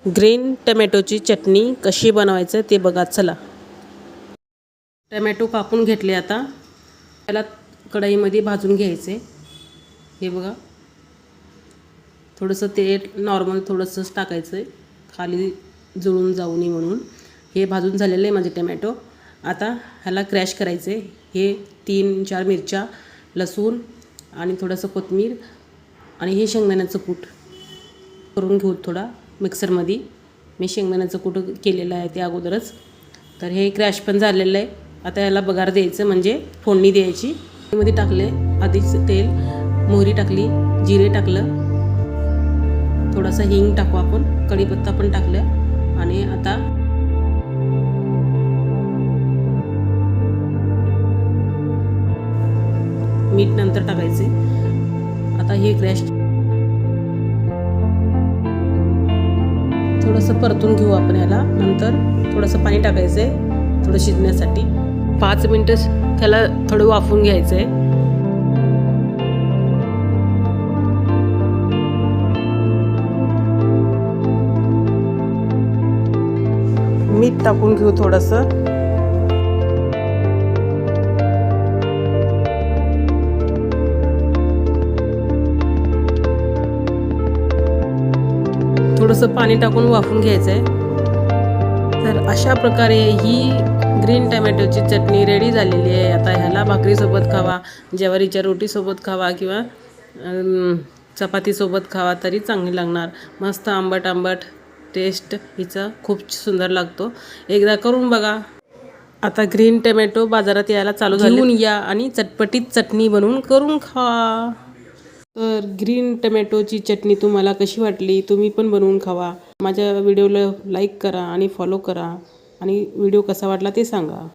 Green टमॅटोची चटणी कशी बनवायचं ते बघा चला। टमॅटो कापून घेतले, आता त्याला कढईमध्ये भाजून घ्यायचे। हे बघा, थोडंसं तेल नॉर्मल थोडंसंच टाकायचं आहे, खाली जळून जाऊ नये म्हणून। हे भाजून झालेले आहे माझे टमॅटो। आता ह्याला क्रॅश करायचे। हे 3-4 मिरच्या, लसूण आणि थोडंसं कोथिंबीर आणि हे शेंगदाण्याचं कूट करून घेऊ थोडा मिक्सरमध्ये। मी शेंगदाण्याचं कूट केलेलं आहे ते अगोदरच। तर हे क्रॅश पण झालेलं आहे। आता याला बगार द्यायचं, म्हणजे फोडणी द्यायची। मध्ये टाकले आधीच तेल, मोहरी टाकली, जिरे टाकलं, थोडासा हिंग टाकू आपण, कढीपत्ता पण टाकलं आणि आता मीठ नंतर टाकायचे। आता हे क्रॅश थोडंसं परतून घेऊ आपण याला। नंतर थोडंसं पाणी टाकायचं आहे थोडं शिजण्यासाठी। 5 मिनिटं त्याला थोडं वाफवून घ्यायचं आहे। मीठ टाकून घेऊ थोडंसं। थोडंसं पाणी टाकून वाफवून घ्यायचं आहे। तर अशा प्रकारे ही ग्रीन टमॅटोची चटणी रेडी झालेली आहे। आता ह्याला भाकरीसोबत खावा, ज्वारीच्या रोटीसोबत खावा किंवा चपातीसोबत खावा तरी चांगली लागणार। मस्त आंबट आंबट टेस्ट हिचा खूप सुंदर लागतो। एकदा करून बघा। आता ग्रीन टमॅटो बाजारात यायला चालू झाले, घेऊन या आणि चटपटीत चटणी बनवून करून खावा। तर ग्रीन टमॅटोची चटणी तुम्हाला कशी वाटली, तुम्ही पण बनवून खावा। माझ्या व्हिडिओला लाईक करा आणि फॉलो करा आणि व्हिडिओ कसा वाटला ते सांगा।